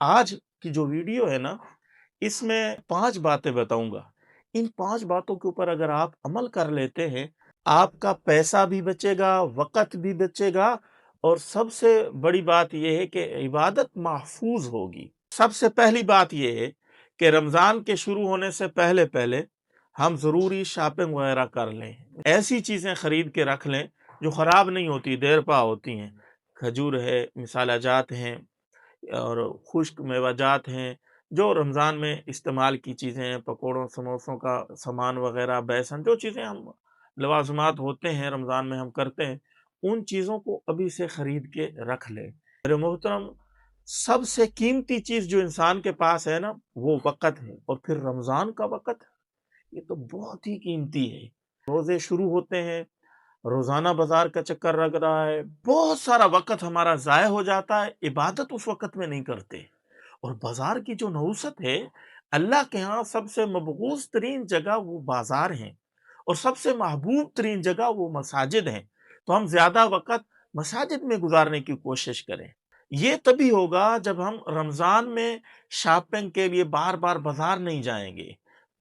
आज की जो वीडियो है ना, इसमें 5 बातें बताऊँगा। इन 5 बातों के ऊपर अगर आप अमल कर लेते हैं, आपका पैसा भी बचेगा, वक़्त भी बचेगा और सबसे बड़ी बात ये है कि इबादत महफ़ूज़ होगी। सबसे पहली बात ये है कि रमज़ान के शुरू होने से पहले-पहले हम ज़रूरी शॉपिंग वग़ैरह कर लें। ऐसी चीज़ें खरीद के रख लें, जो ख़राब नहीं होती, देर पा होती हैं। खजूर है, मसाला जात हैं और खुश्क मेवाजात हैं, जो रमज़ान में इस्तेमाल की चीज़ें हैं, पकौड़ों, समोसों का सामान वग़ैरह, बेसन, जो चीज़ें हम लवाज़िमात होते हैं रमज़ान में हम करते हैं, उन चीज़ों को अभी से ख़रीद के रख लें। मेरे मोहतरम, सबसे कीमती चीज़ जो इंसान के पास है ना, वो वक़्त है और फिर रमज़ान का वक़्त, ये तो बहुत ही कीमती है। रोज़े शुरू होते हैं, रोज़ाना बाज़ार का चक्कर लग रहा है, बहुत सारा वक़्त हमारा ज़ाया हो जाता है, इबादत उस वक़्त में नहीं करते। और बाज़ार की जो नहुसत है, अल्लाह के यहाँ सबसे मबगूज़ तरीन जगह वो बाज़ार हैं और सबसे महबूब तरीन जगह वो मसाजिद हैं। तो हम ज़्यादा वक़्त मसाजिद में गुज़ारने की कोशिश करें। ये तभी होगा जब हम रमज़ान में शॉपिंग के लिए बार-बार बाज़ार नहीं जाएँगे।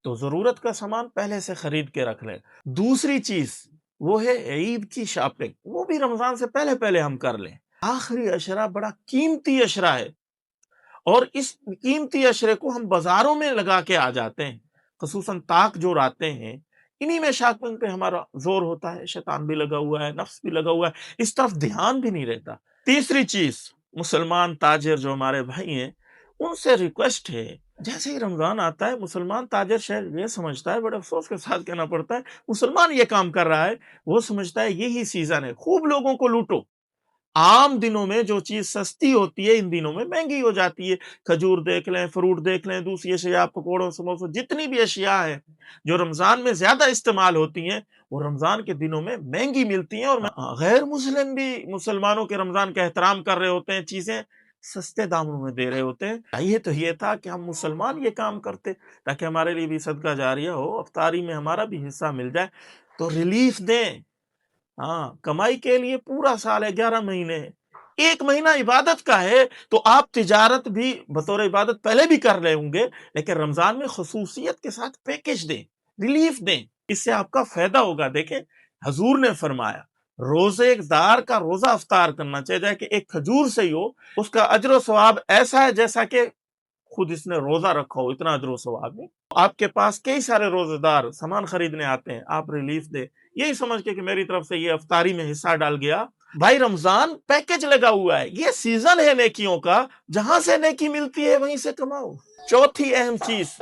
तो ज़रूरत का सामान पहले से खरीद के रख लें। दूसरी चीज़ वो है ईद की शॉपिंग, वो भी रमज़ान से पहले-पहले हम कर लें। आखिरी अशरा बड़ा कीमती अशरा है और इस कीमती अशरे को हम बाज़ारों में लगा के आ जाते हैं। ख़ुसूसन ताक जो रातें हैं, इन्हीं में शॉपिंग पे हमारा ज़ोर होता है, शैतान भी लगा हुआ है, नफ्स भी लगा हुआ है, इस तरफ ध्यान भी नहीं रहता। तीसरी चीज़, मुसलमान ताजिर जो हमारे भाई हैं, उनसे रिक्वेस्ट है, जैसे ही रमज़ान आता है, मुसलमान ताजिर शायद ये समझता है, बड़े अफ़सोस के साथ कहना पड़ता है, मुसलमान ये काम कर रहा है, वो समझता है यही सीज़न है, खूब लोगों को लूटो। आम दिनों में जो चीज़ सस्ती होती है, इन दिनों में महँगी हो जाती है। खजूर देख लें, फ्रूट देख लें, दूसरी अशिया, पकौड़ों, समोसों, जितनी भी अशिया हैं, जो रमज़ान में ज़्यादा इस्तेमाल होती हैं, वो रमज़ान के दिनों में महँगी मिलती हैं और गैर मुस्लिम भी मुसलमानों के रमज़ान का एहतराम कर रहे होते हैं, चीज़ें सस्ते दामों में दे रहे होते हैं। चाहिए तो ये था कि हम मुसलमान ये काम करते, ताकि हमारे लिए भी सदका जारिया हो, इफ्तारी में हमारा भी हिस्सा मिल जाए, तो रिलीफ़ दें। हाँ, कमाई के लिए पूरा साल है, 11 महीने हैं। 1 महीना इबादत का है, तो आप तिजारत भी बतौर इबादत पहले भी कर रहे होंगे, लेकिन रमज़ान में ख़ुसूसियत के साथ पैकेज दें, रिलीफ़ दें, इससे आपका फ़ायदा होगा। देखें, हज़ूर ने फरमाया, रोज़ेदार का रोज़ा इफ्तार करना चाहिए, चाहे कि एक खजूर से ही हो, उसका अज्र व सवाब ऐसा है जैसा कि खुद इसने रोज़ा रखा हो, इतना अज्र व सवाब है। आपके पास कई सारे रोज़ेदार सामान खरीदने आते हैं, आप रिलीफ़ दें, यही समझ के कि मेरी तरफ से ये इफ्तारी में हिस्सा डाल गया। भाई, रमजान पैकेज लगा हुआ है, ये सीजन है नेकियों का, जहां से नेकी मिलती है वहीं से कमाओ। चौथी अहम चीज,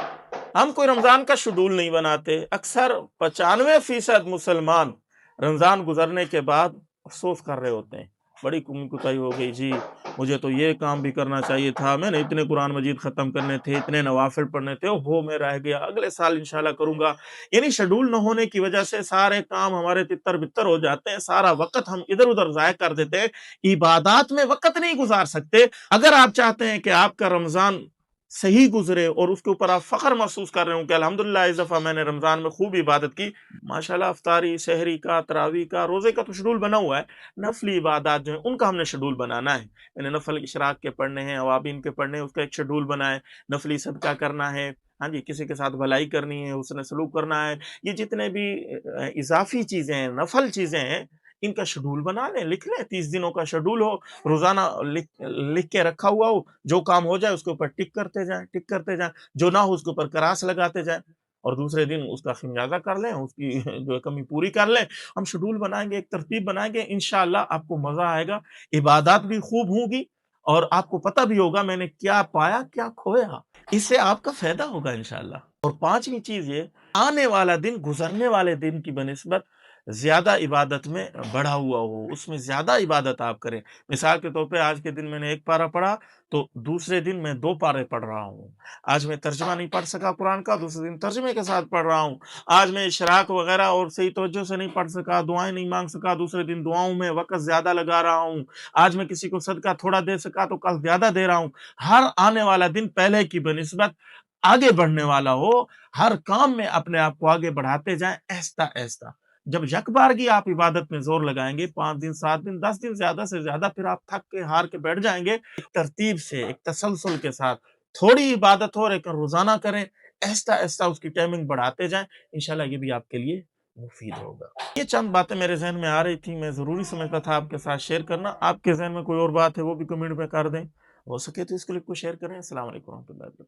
हम कोई रमजान का शेड्यूल नहीं बनाते। अक्सर 95% मुसलमान रमजान गुजरने के बाद अफसोस कर रहे होते हैं, बड़ी कमी कुताही हो गई जी, मुझे तो ये काम भी करना चाहिए था, मैंने इतने कुरान मजीद खत्म करने थे, इतने नवाफिल पढ़ने थे, वो मैं रह गया, अगले साल इंशाल्लाह करूंगा। यानी शेड्यूल न होने की वजह से सारे काम हमारे तितर बितर हो जाते हैं, सारा वक्त हम इधर उधर जाया कर देते हैं, इबादत में वक्त नहीं गुजार सकते। अगर आप चाहते हैं कि आपका रमजान सही गुजरे और उसके ऊपर आप फख्र महसूस कर रहे हो कि अल्हम्दुलिल्लाह इस दफा मैंने रमजान में खूब इबादत की, माशाल्लाह, इफ्तारी, सहरी का, तरावी का, रोजे का तो शेड्यूल बना हुआ है, नफली इबादत जो है उनका हमने शेड्यूल बनाना है। मैंने नफल इशराक के पढ़ने हैं, अवाबिन के पढ़ने हैं, उसका एक शेड्यूल बनाए, नफली सदका करना है, हाँ जी, किसी के साथ भलाई करनी है, उसने सलूक करना है, ये जितने भी इजाफी चीजें हैं, नफल चीजें हैं, इनका शेड्यूल बना लें, लिख लें, 30 दिनों का शेड्यूल हो, रोजाना लिख लिख के रखा हुआ हो, जो काम हो जाए उसके ऊपर टिक करते जाएं, जो ना हो उसके ऊपर क्रास लगाते जाएं और दूसरे दिन उसका खमियाजा कर लें, उसकी जो कमी पूरी कर लें। हम शेड्यूल बनाएंगे, एक तरतीब बनाएंगे, इंशाअल्लाह आपको मजा आएगा, इबादत भी खूब होगी और आपको पता भी होगा मैंने क्या पाया क्या खोया। इससे आपका फायदा होगा इंशाअल्लाह। और पांचवी चीज ये, आने वाला दिन गुजरने वाले दिन की बनिस्बत ज्यादा इबादत में बढ़ा हुआ हो, उसमें ज्यादा इबादत आप करें। मिसाल के तौर पे आज के दिन मैंने 1 पारा पढ़ा, तो दूसरे दिन मैं 2 पारे पढ़ रहा हूँ। आज मैं तर्जुमा नहीं पढ़ सका कुरान का, दूसरे दिन तर्जुमे के साथ पढ़ रहा हूँ। आज मैं इशराक वगैरह और सही तवज्जो से नहीं पढ़ सका, दुआएं नहीं मांग सका, दूसरे दिन दुआओं में वक्त ज्यादा लगा रहा हूँ। आज मैं किसी को सदका थोड़ा दे सका तो कल ज्यादा दे रहा हूँ। हर आने वाला दिन पहले की बनिस्बत आगे बढ़ने वाला हो, हर काम में अपने आप को आगे बढ़ाते जाएं, ऐसा ऐसा। جب یکبارگی آپ عبادت میں زور لگائیں گے 5 دن 7 دن 10 دن زیادہ سے زیادہ، پھر آپ تھک کے ہار کے بیٹھ جائیں گے۔ ایک ترتیب سے، ایک تسلسل کے ساتھ تھوڑی عبادت ہو لیکن روزانہ کریں، آہستہ آہستہ اس کی ٹائمنگ بڑھاتے جائیں، انشاءاللہ یہ بھی آپ کے لیے مفید ہوگا۔ یہ چند باتیں میرے ذہن میں آ رہی تھی، میں ضروری سمجھتا تھا آپ کے ساتھ شیئر کرنا۔ آپ کے ذہن میں کوئی اور بات ہے وہ بھی کمنٹ میں کر دیں، ہو سکے تو اس کلپ کو شیئر کریں۔ السلام علیکم ورحمۃ اللہ وبرکاتہ۔